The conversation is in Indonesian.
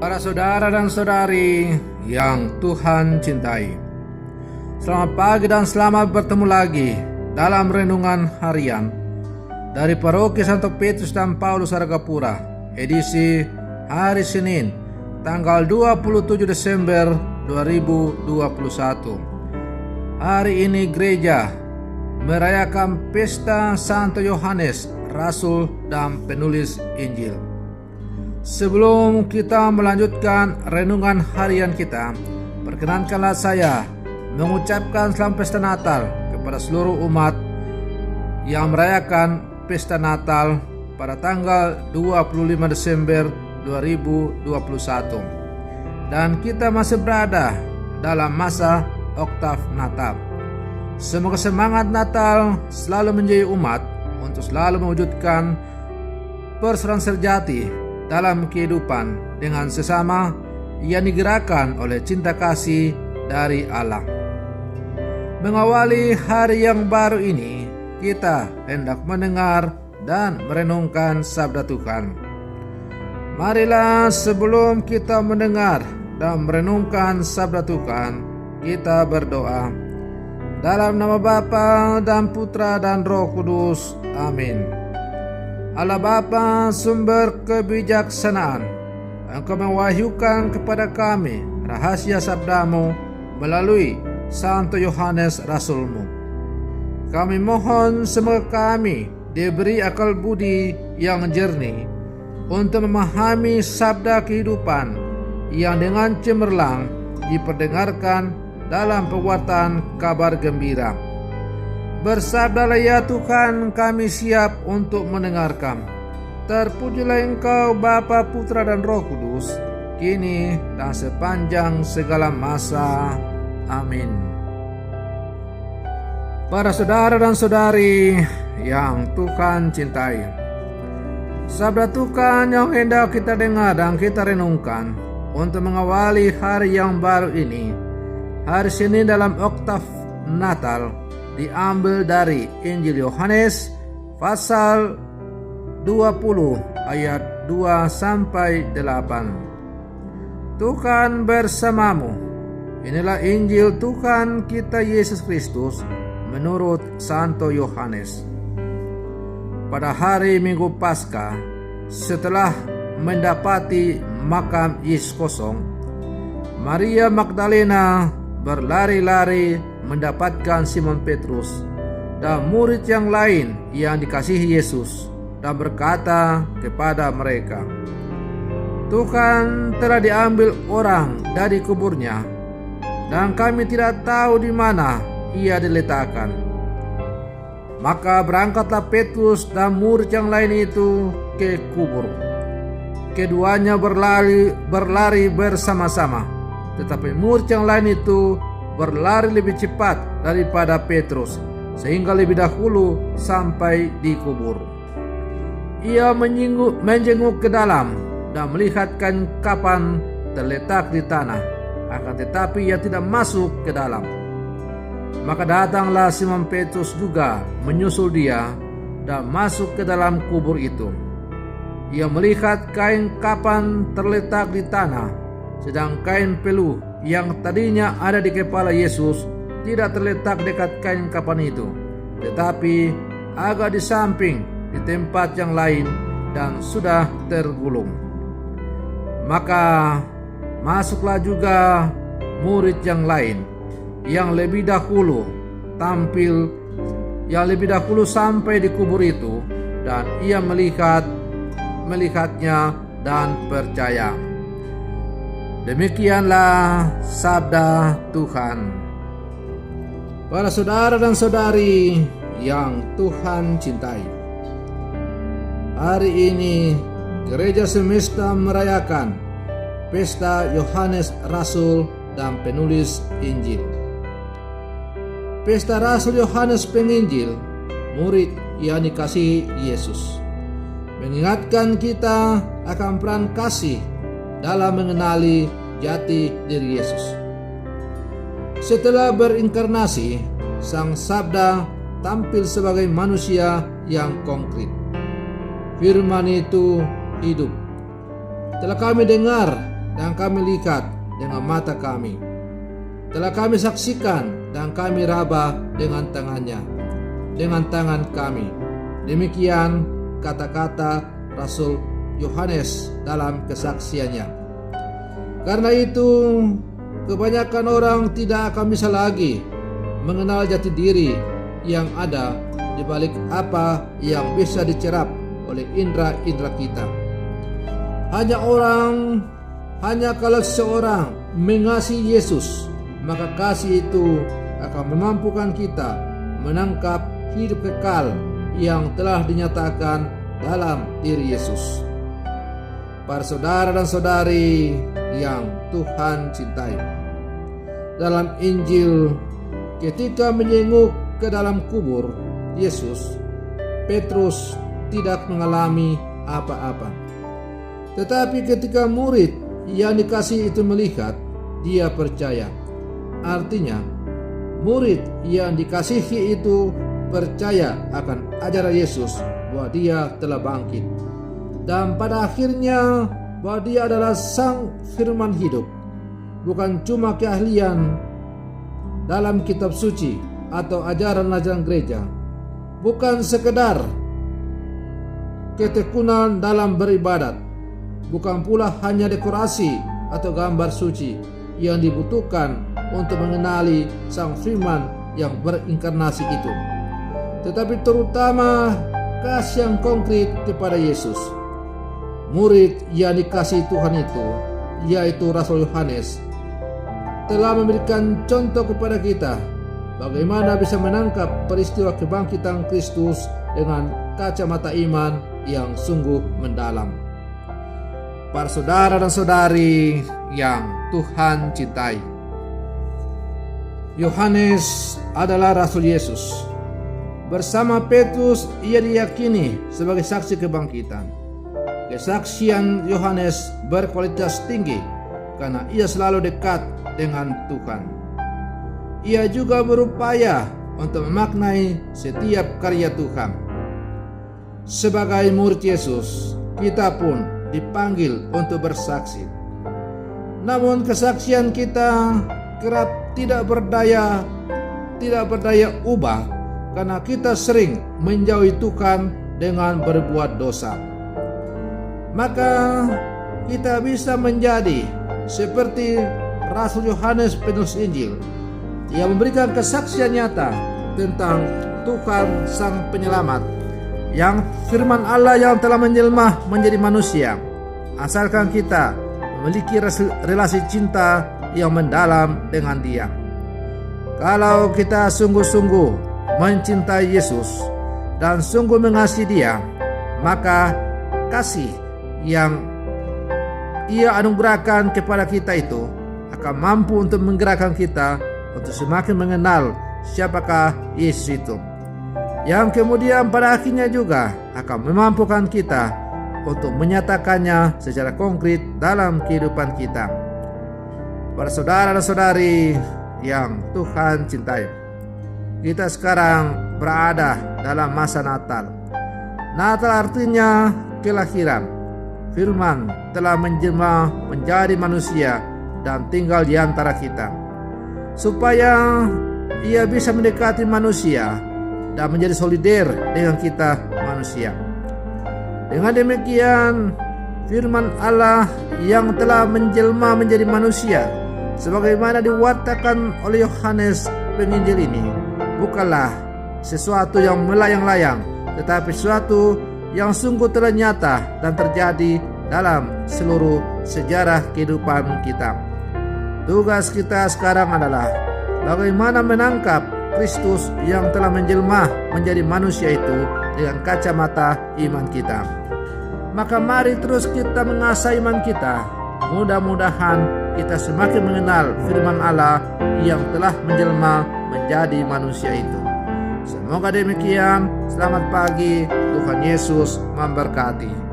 Para saudara dan saudari yang Tuhan cintai, selamat pagi dan selamat bertemu lagi dalam renungan harian dari Paroki Santo Petrus dan Paulus Argapura, edisi hari Senin, tanggal 27 Desember 2021. Hari ini gereja merayakan pesta Santo Yohanes, Rasul dan penulis Injil. Sebelum kita melanjutkan renungan harian kita, perkenankanlah saya mengucapkan selamat pesta Natal kepada seluruh umat yang merayakan pesta Natal pada tanggal 25 Desember 2021. Dan kita masih berada dalam masa oktav Natal. Semoga semangat Natal selalu menjadi umat untuk selalu mewujudkan persoalan sejati dalam kehidupan dengan sesama yang digerakkan oleh cinta kasih dari Allah. Mengawali hari yang baru ini, kita hendak mendengar dan merenungkan sabda Tuhan. Marilah sebelum kita mendengar dan merenungkan sabda Tuhan, kita berdoa. Dalam nama Bapa dan Putra dan Roh Kudus. Amin. Allah Bapa, sumber kebijaksanaan, Engkau mewahyukan kepada kami rahasia sabdamu melalui Santo Yohanes Rasulmu. Kami mohon semoga kami diberi akal budi yang jernih untuk memahami sabda kehidupan yang dengan cemerlang diperdengarkan dalam pewartaan kabar gembira. Bersabdalah ya Tuhan, kami siap untuk mendengarkan. Terpujilah Engkau Bapa, Putra dan Roh Kudus, kini dan sepanjang segala masa. Amin. Para saudara dan saudari yang Tuhan cintai, sabda Tuhan yang hendak kita dengar dan kita renungkan untuk mengawali hari yang baru ini, hari Senin dalam oktav Natal, diambil dari Injil Yohanes pasal 20 ayat 2 sampai 8. Tuhan bersamamu. Inilah Injil Tuhan kita Yesus Kristus menurut Santo Yohanes. Pada hari Minggu Paskah, setelah mendapati makam Yesus kosong, Maria Magdalena berlari-lari mendapatkan Simon Petrus dan murid yang lain yang dikasihi Yesus dan berkata kepada mereka, "Tuhan telah diambil orang dari kuburnya dan kami tidak tahu di mana ia diletakkan." Maka berangkatlah Petrus dan murid yang lain itu ke kubur. Keduanya berlari bersama-sama, tetapi murid yang lain itu berlari lebih cepat daripada Petrus, sehingga lebih dahulu sampai di kubur. Ia menjenguk ke dalam dan melihat kain kapan terletak di tanah, akan tetapi ia tidak masuk ke dalam. Maka datanglah Simon Petrus juga menyusul dia dan masuk ke dalam kubur itu. Ia melihat kain kapan terletak di tanah, sedang kain peluh yang tadinya ada di kepala Yesus tidak terletak dekat kain kapan itu, tetapi agak di samping di tempat yang lain dan sudah tergulung. Maka masuklah juga murid yang lain yang lebih dahulu sampai di kubur itu, dan ia melihatnya dan percaya. Demikianlah sabda Tuhan. Para saudara dan saudari yang Tuhan cintai, hari ini gereja semesta merayakan pesta Yohanes Rasul dan penulis Injil. Pesta Rasul Yohanes Penginjil, murid yang dikasihi Yesus, mengingatkan kita akan peran kasih dalam mengenali jati diri Yesus. Setelah berinkarnasi, Sang Sabda tampil sebagai manusia yang konkret. Firman itu hidup. Telah kami dengar dan kami lihat dengan mata kami. Telah kami saksikan dan kami raba dengan tangannya, dengan tangan kami. Demikian kata-kata Rasul Yohanes dalam kesaksiannya. Karena itu, kebanyakan orang tidak akan bisa lagi mengenal jati diri yang ada di balik apa yang bisa dicerap oleh indera-indera kita. Hanya kalau seseorang mengasihi Yesus, maka kasih itu akan memampukan kita menangkap hidup kekal yang telah dinyatakan dalam diri Yesus. Para saudara dan saudari yang Tuhan cintai, dalam Injil, ketika menjenguk ke dalam kubur Yesus, Petrus tidak mengalami apa-apa. Tetapi ketika murid yang dikasihi itu melihat, dia percaya. Artinya, murid yang dikasihi itu percaya akan ajaran Yesus bahwa dia telah bangkit. Dan pada akhirnya bahwa dia adalah sang firman hidup, bukan cuma keahlian dalam kitab suci atau ajaran-ajaran gereja, bukan sekedar ketekunan dalam beribadat, bukan pula hanya dekorasi atau gambar suci yang dibutuhkan untuk mengenali sang firman yang berinkarnasi itu, tetapi terutama kasih yang konkret kepada Yesus. Murid yang dikasihi Tuhan itu, yaitu Rasul Yohanes, telah memberikan contoh kepada kita bagaimana bisa menangkap peristiwa kebangkitan Kristus dengan kacamata iman yang sungguh mendalam. Para saudara dan saudari yang Tuhan cintai, Yohanes adalah Rasul Yesus. Bersama Petrus, ia diyakini sebagai saksi kebangkitan. Kesaksian Yohanes berkualitas tinggi karena ia selalu dekat dengan Tuhan. Ia juga berupaya untuk memaknai setiap karya Tuhan. Sebagai murid Yesus, kita pun dipanggil untuk bersaksi. Namun kesaksian kita kerap tidak berdaya ubah karena kita sering menjauhi Tuhan dengan berbuat dosa. Maka kita bisa menjadi seperti Rasul Yohanes penulis Injil yang memberikan kesaksian nyata tentang Tuhan Sang Penyelamat, yang firman Allah yang telah menjelma menjadi manusia, asalkan kita memiliki relasi cinta yang mendalam dengan Dia. Kalau kita sungguh-sungguh mencintai Yesus dan sungguh mengasihi Dia, maka kasih yang Ia anugerahkan kepada kita itu akan mampu untuk menggerakkan kita untuk semakin mengenal siapakah Yesus itu, yang kemudian pada akhirnya juga akan memampukan kita untuk menyatakannya secara konkret dalam kehidupan kita. Para saudara dan saudari yang Tuhan cintai, kita sekarang berada dalam masa Natal. Natal artinya kelahiran. Firman telah menjelma menjadi manusia dan tinggal di antara kita, supaya Ia bisa mendekati manusia dan menjadi solider dengan kita manusia. Dengan demikian, firman Allah yang telah menjelma menjadi manusia, sebagaimana diwartakan oleh Yohanes Penginjil ini, bukanlah sesuatu yang melayang-layang, tetapi sesuatu yang sungguh ternyata dan terjadi dalam seluruh sejarah kehidupan kita. Tugas kita sekarang adalah bagaimana menangkap Kristus yang telah menjelma menjadi manusia itu dengan kacamata iman kita. Maka mari terus kita mengasah iman kita. Mudah-mudahan kita semakin mengenal firman Allah yang telah menjelma menjadi manusia itu. Semoga demikian. Selamat pagi. Tuhan Yesus memberkati.